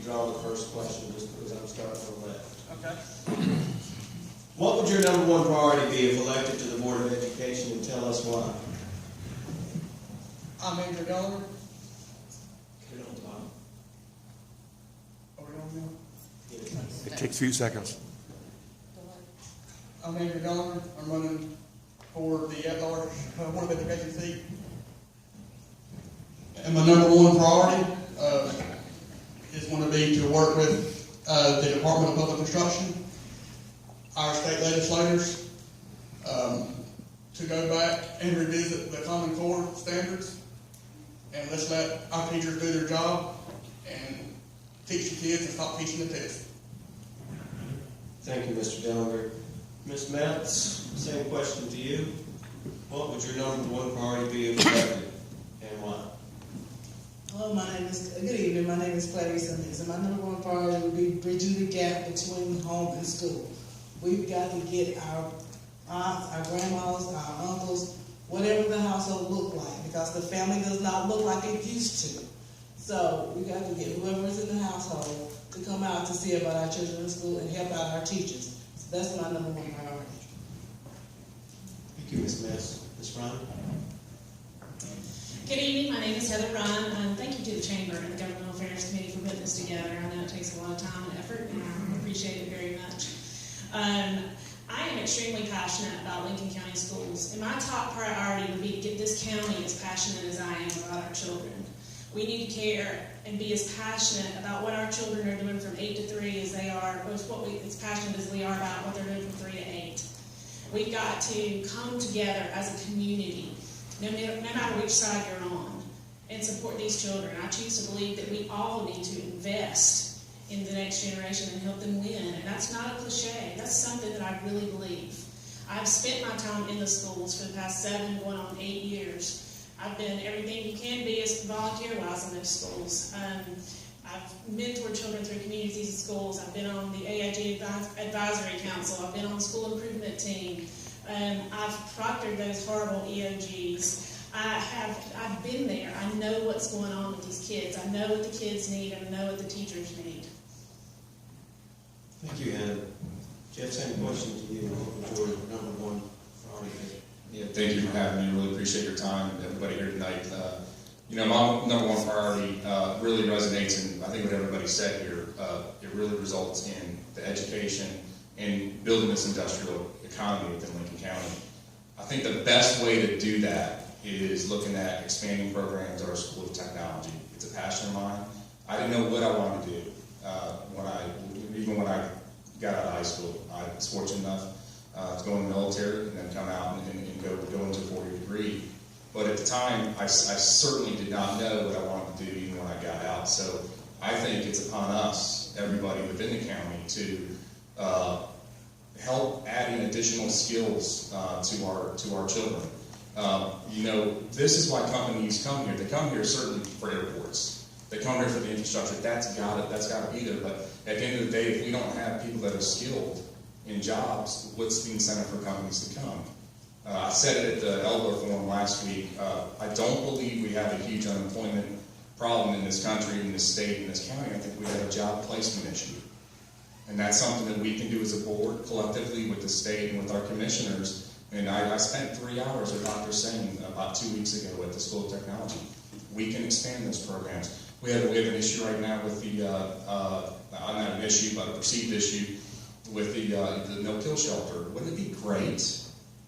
withdraw the first question just because I'm starting on the left. Okay. What would your number one priority be if elected to the Board of Education, and tell us why? I'm Andrew Dollar. Get it on the bottom. Are we on now? Get it. It takes a few seconds. I'm Andrew Dollar. I'm running for the at-large Board of Education seat. And my number one priority is going to be to work with the Department of Public Instruction, our state legislators, to go back and revisit the Common Core standards, and let's let our teachers do their job and teach the kids and stop teaching the test. Thank you, Mr. Dellinger. Ms. Metz, same question to you. What would your number one priority be if elected, and why? Hello, good evening. My name is Clarice Simmons, and my number one priority would be bridging the gap between home and school. We've got to get our aunts, our grandmas, our uncles, whatever the household look like, because the family does not look like it used to. So we got to get whoever's in the household to come out to see about our children in school and help out our teachers. So that's my number one priority. Thank you, Ms. Metz. Ms. Ryan? Good evening. My name is Heather Ryan. Thank you to the Chamber and the Governmental Affairs Committee for putting this together. I know it takes a lot of time and effort, and I appreciate it very much. I am extremely passionate about Lincoln County schools, and my top priority would be to get this county as passionate as I am about our children. We need to care and be as passionate about what our children are doing from 8 to 3 as they are, or as passionate as we are about what they're doing from 3 to 8. We've got to come together as a community, no matter which side you're on, and support these children. I choose to believe that we all need to invest in the next generation and help them win. And that's not a cliche. That's something that I really believe. I've spent my time in the schools for the past 7, going on 8 years. I've been everything you can be as volunteer-wise in those schools. I've mentored children through communities and schools. I've been on the AIG Advisory Council. I've been on the school improvement team. I've proctored those horrible EOGs. I've been there. I know what's going on with these kids. I know what the kids need, and I know what the teachers need. Thank you, Heather. Jeff, same question to you. What would your number one priority be? Yeah, thank you for having me. I really appreciate your time and everybody here tonight. My number one priority really resonates, and I think what everybody said here, it really results in the education and building this industrial economy within Lincoln County. I think the best way to do that is looking at expanding programs at our School of Technology. It's a passion of mine. I didn't know what I wanted to do even when I got out of high school. I was fortunate enough to go in the military and then come out and go into a 4-year degree. But at the time, I certainly did not know what I wanted to do even when I got out. So I think it's upon us, everybody within the county, to help adding additional skills to our children. This is why companies come here. They come here certainly for airports. They come here for the infrastructure. That's got to be there. But at the end of the day, if we don't have people that are skilled in jobs, what's the incentive for companies to come? I said it at the Elder Forum last week. I don't believe we have a huge unemployment problem in this country, in this state, in this county. I think we have a job placement issue. And that's something that we can do as a board, collectively with the state and with our commissioners. And I spent 3 hours with Dr. Singh about 2 weeks ago at the School of Technology. We can expand those programs. We have an issue right now with the, not an issue, but a perceived issue with the no-kill shelter. Wouldn't it be great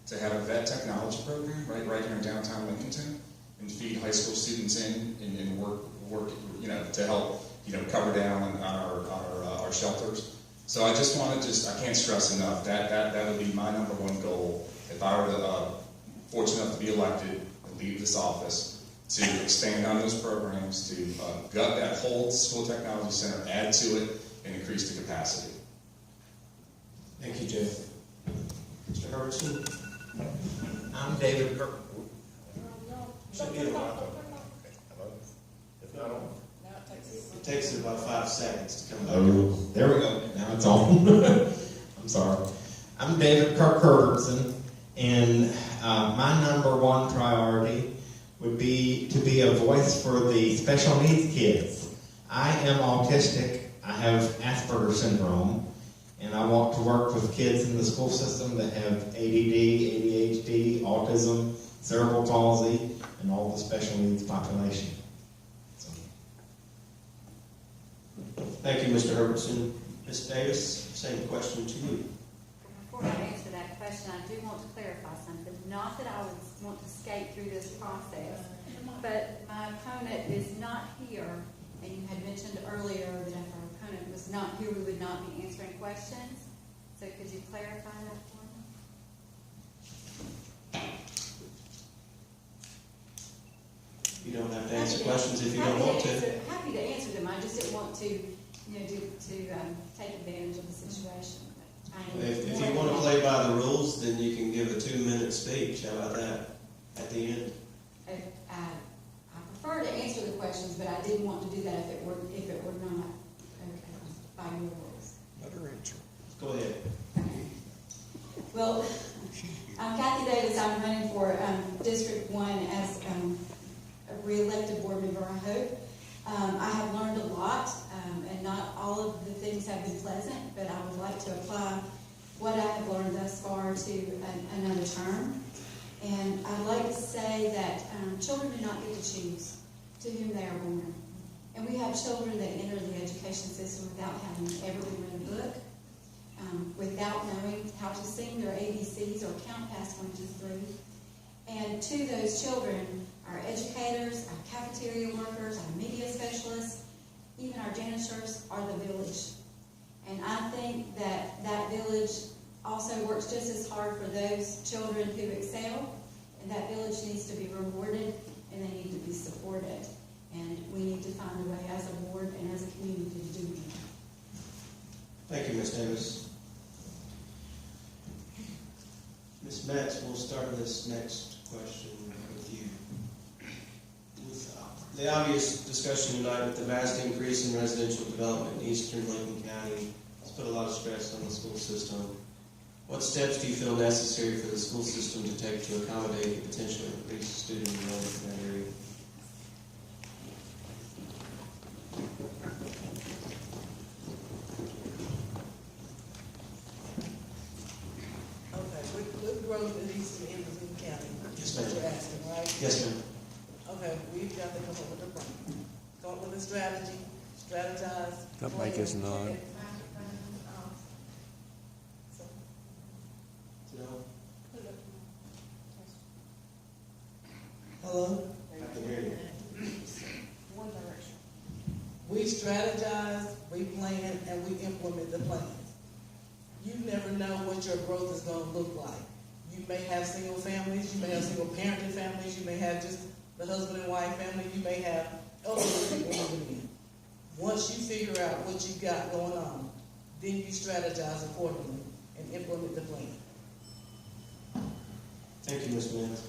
to have a vet technology program right here in downtown Lincolnton and feed high school students in and work to help cover down on our shelters? So I just want to I can't stress enough that would be my number one goal if I were fortunate enough to be elected and leave this office, to expand on those programs, to gut that whole School Technology Center, add to it, and increase the capacity. Thank you, Jeff. Mr. Herbertson? I'm David Kirk. Should be on. If not on. It takes it about 5 seconds to come back. Oh, there we go. Now it's on. I'm sorry. I'm David Kirk Herbertson, and my number one priority would be to be a voice for the special needs kids. I am autistic, I have Asperger's syndrome, and I want to work with kids in the school system that have ADD, ADHD, autism, cerebral palsy, and all the special needs population. So. Thank you, Mr. Herbertson. Ms. Davis, same question to you. Before I answer that question, I do want to clarify something. Not that I would want to skate through this process, but my opponent is not here, and you had mentioned earlier that if our opponent was not here, we would not be answering questions. So could you clarify that for me? You don't have to answer questions if you don't want to. Happy to answer them. I just didn't want to, take advantage of the situation. If you want to play by the rules, then you can give a 2-minute speech. How about that at the end? I prefer to answer the questions, but I didn't want to do that if it were not by your rules. Let her answer. Go ahead. Well, I'm Kathy Davis. I'm running for District 1 as a re-elected board member, I hope. I have learned a lot, and not all of the things have been pleasant, but I would like to apply what I have learned thus far to another term. And I'd like to say that children do not get to choose to whom they are born. And we have children that enter the education system without having ever been read a book, without knowing how to sing their ABCs or count past 1, 2, 3. And to those children, our educators, our cafeteria workers, our media specialists, even our janitors are the village. And I think that that village also works just as hard for those children who excel, and that village needs to be rewarded and they need to be supported. And we need to find a way as a board and as a community to do that. Thank you, Ms. Davis. Ms. Metz, we'll start this next question with you. With the obvious discussion tonight with the vast increase in residential development in eastern Lincoln County, it's put a lot of stress on the school system. What steps do you feel necessary for the school system to take to accommodate the potential increased student enrollment in that area? Okay, with growth in eastern Lincoln County. Yes, What ma'am. you're asking, right? Yes, ma'am. Okay, we've got to come up with a plan. Come up with a strategy, strategize. That mic is not. So, No? hello? I can hear you. One direction. We strategize, we plan, and we implement the plans. You never know what your growth is going to look like. You may have single families, you may have single parented families, you may have just the husband and wife family, you may have elderly people moving in. Once you figure out what you've got going on, then you strategize accordingly and implement the plan. Thank you, Ms. Metz.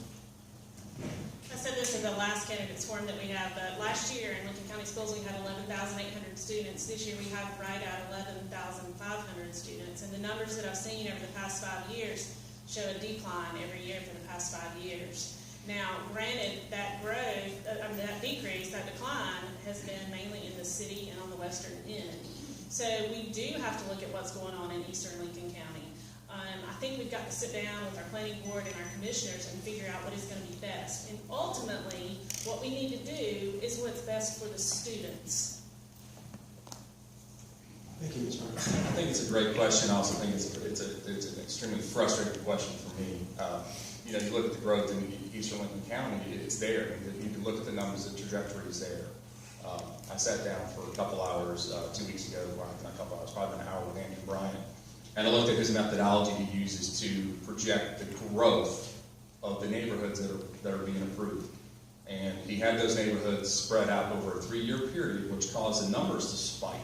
I said this in the last candidates forum that we had, but last year in Lincoln County Schools we had 11,800 students. This year we have right at 11,500 students. And the numbers that I've seen over the past 5 years show a decline every year for the past 5 years. Now, granted, that growth, that decrease, that decline has been mainly in the city and on the western end. So we do have to look at what's going on in eastern Lincoln County. I think we've got to sit down with our planning board and our commissioners and figure out what is going to be best. And ultimately, what we need to do is what's best for the students. Thank you, Ms. Harper. I think it's a great question. I also think it's an extremely frustrating question for me. You look at the growth in eastern Lincoln County, it's there. You can look at the numbers, the trajectory is there. I sat down for a couple hours 2 weeks ago, well, not a couple hours, probably an hour with Andrew Bryant, and I looked at his methodology he uses to project the growth of the neighborhoods that are being approved. And he had those neighborhoods spread out over a 3-year period, which caused the numbers to spike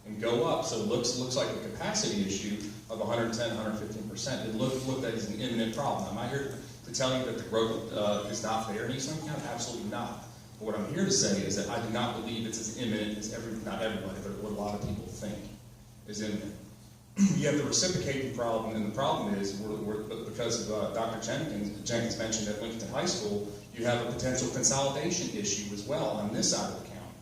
and go up. So it looks like a capacity issue of 110, 115%. It looked at as an imminent problem. Am I here to tell you that the growth is not there in East Lincoln County? Absolutely not. But what I'm here to say is that I do not believe it's as imminent as not everybody, but what a lot of people think is imminent. You have the reciprocating problem, and the problem is because of Dr. Jenkins mentioned at Lincoln High School, you have a potential consolidation issue as well on this side of the county.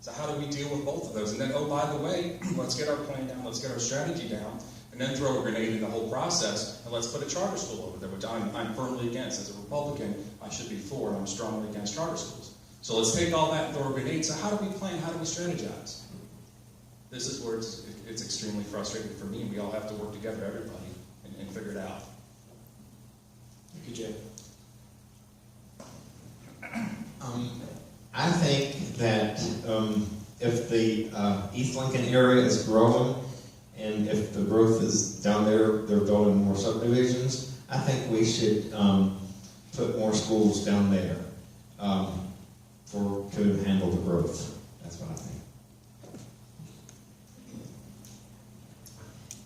So how do we deal with both of those? And then, oh, by the way, let's get our plan down, let's get our strategy down, and then throw a grenade in the whole process, and let's put a charter school over there, which I'm firmly against. As a Republican, I should be for, and I'm strongly against charter schools. So let's take all that and throw a grenade. So how do we plan? How do we strategize? This is where it's extremely frustrating for me, and we all have to work together, everybody, and figure it out. Thank you, Jay. I think that if the East Lincoln area is growing, and if the growth is down there, they're building more subdivisions, I think we should put more schools down there to handle the growth. That's what I think.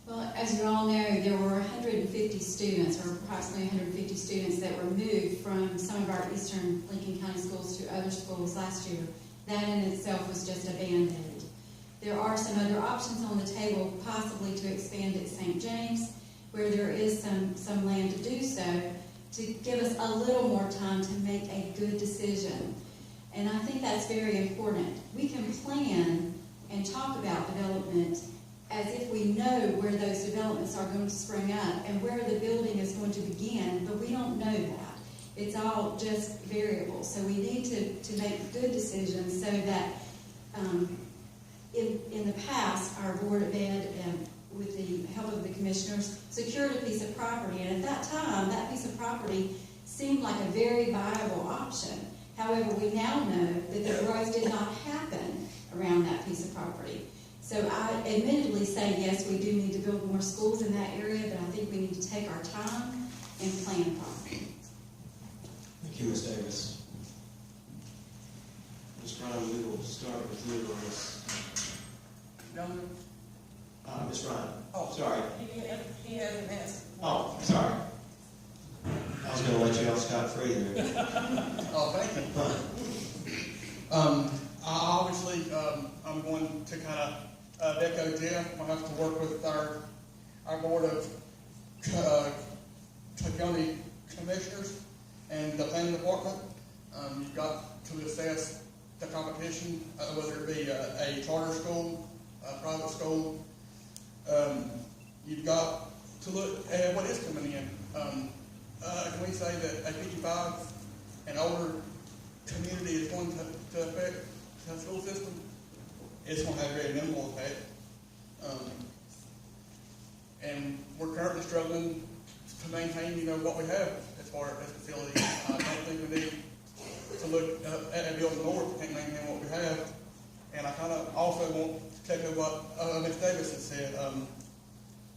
Well, as you all know, there were 150 students, or approximately 150 students, that were moved from some of our eastern Lincoln County schools to other schools last year. That in itself was just a Band-Aid. There are some other options on the table, possibly to expand at St. James, where there is some land to do so, to give us a little more time to make a good decision. And I think that's very important. We can plan and talk about development as if we know where those developments are going to spring up and where the building is going to begin, but we don't know that. It's all just variable. So we need to make good decisions so that in the past, our Board of Ed, with the help of the commissioners, secured a piece of property. And at that time, that piece of property seemed like a very viable option. However, we now know that the growth did not happen around that piece of property. So I admittedly say, yes, we do need to build more schools in that area, but I think we need to take our time and plan properly. Thank you, Ms. Davis. Ms. Brown, we will start with you on this. Ms. Ryan. Oh, sorry. He hasn't answered. Oh, sorry. I was going to let you off scot-free there. Oh, thank you. Obviously, I'm going to kind of echo Jeff. I'll have to work with our board of county commissioners and the planning department. You've got to assess the competition, whether it be a charter school, a private school. You've got to look at what is coming in. Can we say that a 55 and older community is going to affect the school system? It's going to have a very minimal effect. And we're currently struggling to maintain, what we have as far as facilities. I don't think we need to look at building more to maintain what we have. And I kind of also want to take up what Ms. Davis has said.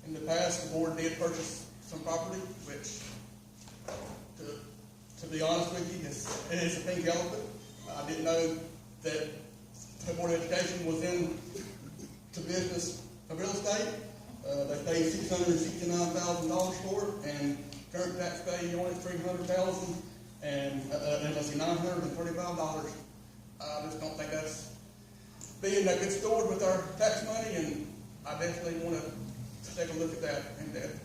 In the past, the board did purchase some property, which, to be honest with you, it is a pink elephant. I didn't know that the Board of Education was in the business of real estate. They paid $669,000 for it, and current tax pay on it $300,000, and let's see, $935. I just don't think that's being a good steward with our tax money, and I definitely want to take a look at that in depth.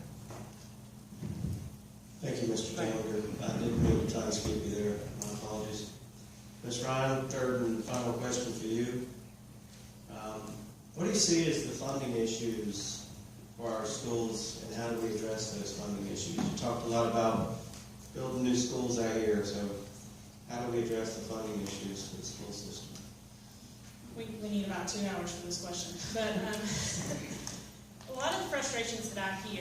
Thank you, Mr. Gallagher. I didn't mean to try to skip you there. My apologies. Ms. Ryan, third and final question for you. What do you see as the funding issues for our schools, and how do we address those funding issues? You talked a lot about building new schools out here, so how do we address the funding issues for the school system? We need about 2 hours for this question. But a lot of the frustrations that I hear